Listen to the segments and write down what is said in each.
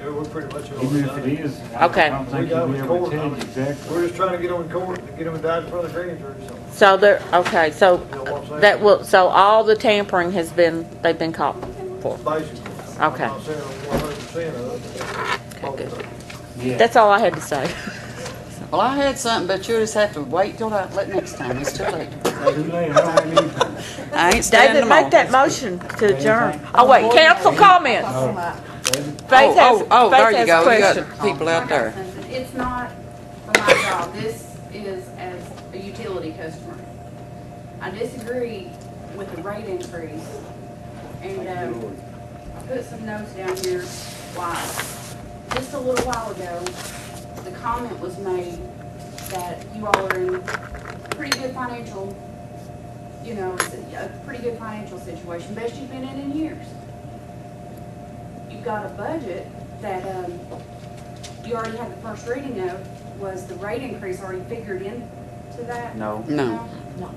Yeah, we're pretty much all Even if done. it is, Okay. I don't think you'll be able to tell you exactly. We're just trying to get them in court, and get them indicted in front of the grand jury, so. So there, okay, so You know what I'm saying? that will, so all the tampering has been, they've been caught for. Basically. Okay. I'm not saying 100% of it. Okay, good. Yeah. That's all I had to say. Well, I had something, but you'll just have to wait till next time. It's too late. Too late, I don't have anything. I ain't standing David, them make all. that motion to adjourn. Oh, wait, council comments. Faith has, Oh, there Faith you has a go. You question. got people out there. It's not for my job. This is as a utility customer. I disagree with the rate increase. And I put some notes down here. Why? Just a little while ago, the comment was made that you all are in pretty good financial, a pretty good financial situation, best you've been in years. You've got a budget that you already had the first reading of. Was the rate increase already figured into that? No. No. No.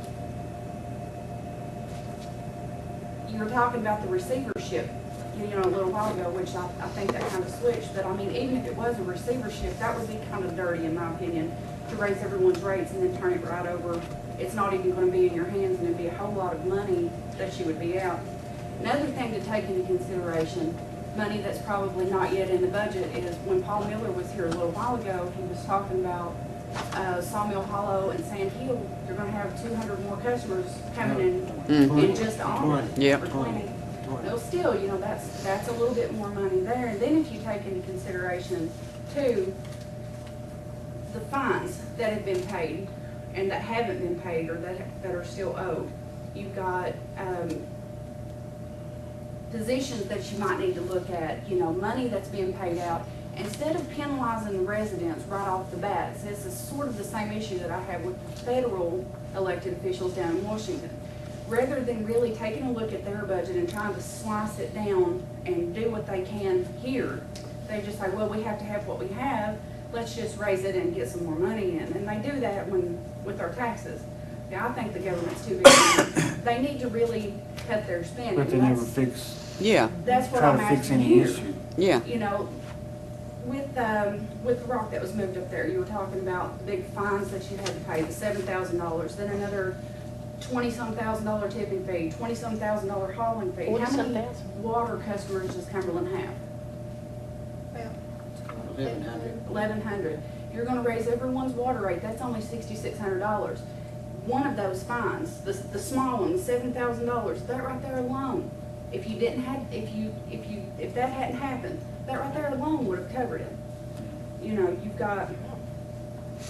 You were talking about the receivership, a little while ago, which I think that kind of switched. But I mean, even if it was a receivership, that would be kind of dirty, in my opinion, to raise everyone's rates and then turn it right over. It's not even going to be in your hands, and it'd be a whole lot of money that you would be out. Another thing to take into consideration, money that's probably not yet in the budget, is when Paul Miller was here a little while ago, he was talking about Sawmill Hollow and Sand Hill. You're going to have 200 more customers coming in just on Yep. for 20. No, still, that's a little bit more money there. And then if you take into consideration too, the fines that have been paid and that haven't been paid or that are still owed, you've got positions that you might need to look at, money that's being paid out. Instead of penalizing the residents right off the bat, this is sort of the same issue that I have with the federal elected officials down in Washington. Rather than really taking a look at their budget and trying to slice it down and do what they can here, they just say, well, we have to have what we have, let's just raise it and get some more money in. And they do that with our taxes. Now, I think the government's too big. They need to really cut their spending. But they never fix, Yeah. That's what try I'm to fix asking any here. issue. Yeah. With the rock that was moved up there, you were talking about the big fines that you had to pay, the $7,000, then another $20-some thousand tipping fee, $20-some thousand hauling fee. How 40-some many thousand. water customers does Cumberland have? 1,100. You're gonna raise everyone's water rate, that's only $6,600. One of those fines, the small one, $7,000, that right there alone, if that hadn't happened, that right there alone would have covered it. You've got.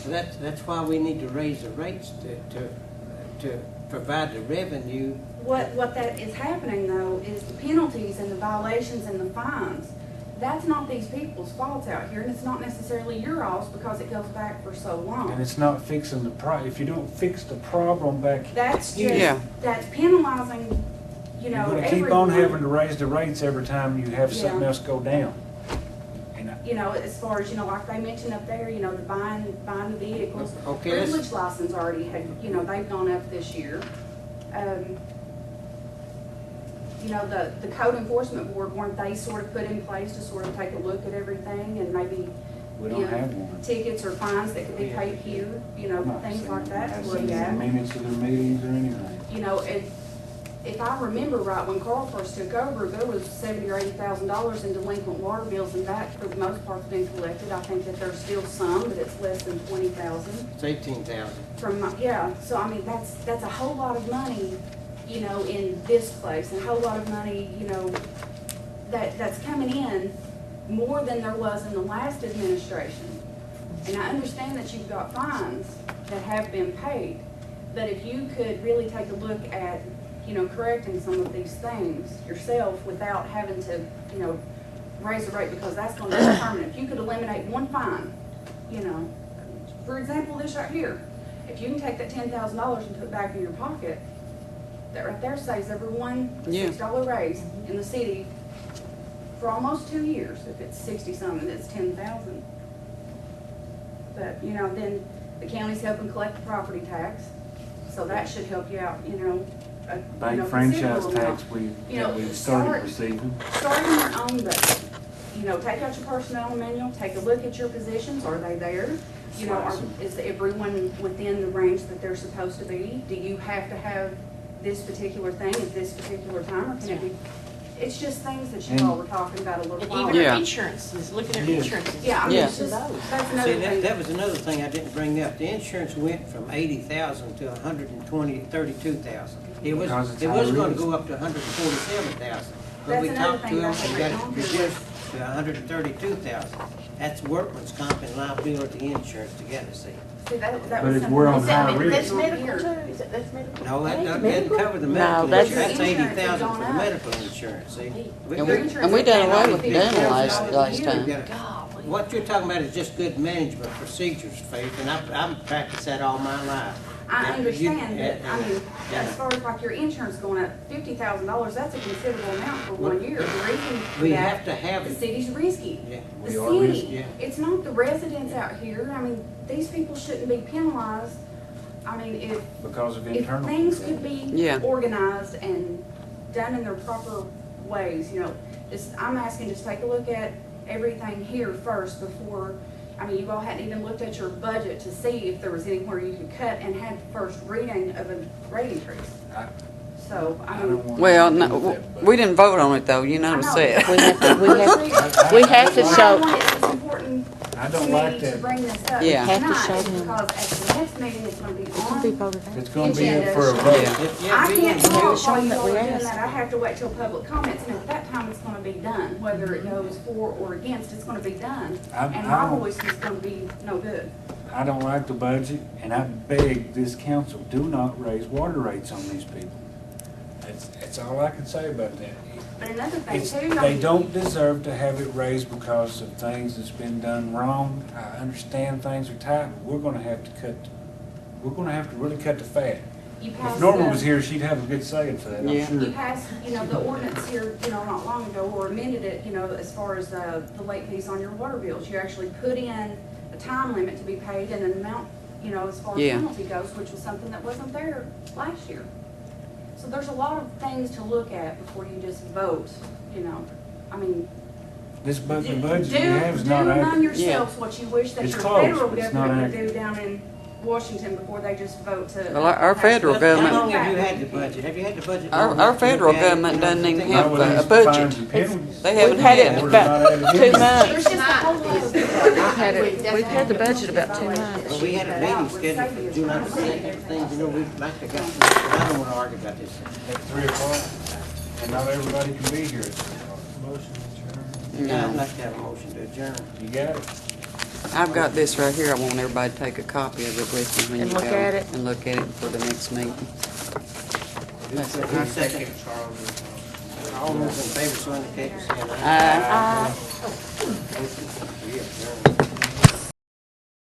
That's why we need to raise the rates to provide the revenue. What that is happening though is the penalties and the violations and the fines. That's not these people's faults out here, and it's not necessarily your all's because it goes back for so long. And it's not fixing the if you don't fix the problem back, That's just, Yeah. that's penalizing, you're gonna keep everyone. on having to raise the rates every time you have something Yeah. else go down. And As far as, like they mentioned up there, the buying the vehicles. Okay, Privilege license already had, they've gone up this year. The code enforcement board, weren't they sort of put in place to sort of take a look at everything and maybe we don't give have one. tickets or fines that could be paid here, things like that? I've Where seen you the at? minutes of their meetings or anything. If I remember right, when Carl first took over, there was $70,000 or $80,000 in delinquent water bills, and that, for the most part, has been collected. I think that there's still some, but it's less than $20,000. It's 18,000. So I mean, that's a whole lot of money, in this place, and a whole lot of money, that's coming in more than there was in the last administration. And I understand that you've got fines that have been paid, but if you could really take a look at, correcting some of these things yourself without having to, raise the rate, because that's going to be permanent. If you could eliminate one fine, for example, this right here, if you can take that $10,000 and put it back in your pocket, that right there saves everyone a Yeah. $6 raise in the city for almost 2 years. If it's 60-something, it's 10,000. But then the county's helping collect the property tax, so that should help you out. Bank franchise tax we've started receiving. Starting your own budget, know, take out your personnel manual, take a look at your positions, are they there? You know, is everyone within the range that they're supposed to be? Do you have to have this particular thing at this particular time, or can it be? It's just things that you all were talking about a little And while even ago. our insurances, looking at Yes. insurances. Yeah, I mean, Yeah. it's just, that's See, another thing. that was another thing I didn't bring up. The insurance went from 80,000 to 32,000. It was Because it's gonna high risk. go up to 147,000. But That's we another talked to thing them that's and what got we're it going through. reduced to 132,000. That's workman's comp and liability insurance together, see. See, that But was it's something. we're on Is that, high risk. that's medical too? Is that's medical? No, that Hey, doesn't medical? cover the No, medical that's- insurance. That's Your insurance 80,000 has for gone up. medical insurance, see. We- And Your we, insurance and we has done gone away up with the $50,000 dental a last year. time. We gotta- What you're talking about is just good management procedures, Faith, and I've practiced that all my life. I Now, understand, you- but, I mean, yeah. as far as like your insurance going up $50,000, that's a considerable amount for Well, 1 year. The reason for We that, have to have the it. city's risky. Yeah, The we are risky, city, yeah. it's not the residents out here. I mean, these people shouldn't be penalized. I mean, Because of if internal. things could be Yeah. organized and done in their proper ways, you know, just, I'm asking, just take a look at everything here first before, I mean, you all hadn't even looked at your budget to see if there was anywhere you could cut and had first reading of a rate increase. I- So, I I mean. don't want. Well, no, we didn't vote on it though, you noticed that. We have to That's why show, I wanted- It's important I to don't like me to that. bring this up Yeah. Have to tonight, show is them. because at the next meeting, it's gonna be on. It's gonna be up for a Agenda. vote. Yeah, I we can't gonna do talk it. while you that all we are doing asked. that, I have to wait till public comments, and at that time, it's gonna be done, whether it goes for or against, it's gonna be done. I'm- And my I'm- voice is gonna be no good. I don't like the budget, and I beg this council, do not raise water rates on these people. That's all I can say about that. But another thing It's, too, they don't deserve to have it raised because of things that's been done wrong. I understand things are tight, but we're gonna have to really cut the fat. you If passed Norma was the, here, she'd have a good say for that, Yeah. I'm you sure. passed, you know, the ordinance here, you know, not long ago, or amended it, you know, as far as the late fees on your water bills. You actually put in a time limit to be paid and an amount, you know, as far as Yeah. penalty goes, which was something that wasn't there last year. So there's a lot of things to look at before you just vote, you know. I mean, The budget we have is do not among accurate. yourselves what you wish that It's your close, federal but it's not government would do accurate. down in Washington before they just vote to. Well, our pass federal it. How government- long have you had the budget? Have you had the budget? Our- long our enough to federal look at it? government doesn't even Think have about Not it. with a these budget. fines and penalties. They haven't we've had had it it. We're about not adding 2 in. months. There's just a whole lot of. We've had the budget about 2 months. Well, we had a meeting scheduled for July the 2nd, things, you know, we'd like to go through, but I don't wanna argue about this. At 3 o'clock, and not everybody can be here at 3 o'clock. Motion adjourned. Yeah, I'd No. like to have a motion to adjourn. You got it? I've got this right here, I want everybody to take a copy of it with you when And you go. look at it. And look at it for the next meeting. That's it. Who's second? All those in favor, so indicate by saying aye. Aye. We adjourn.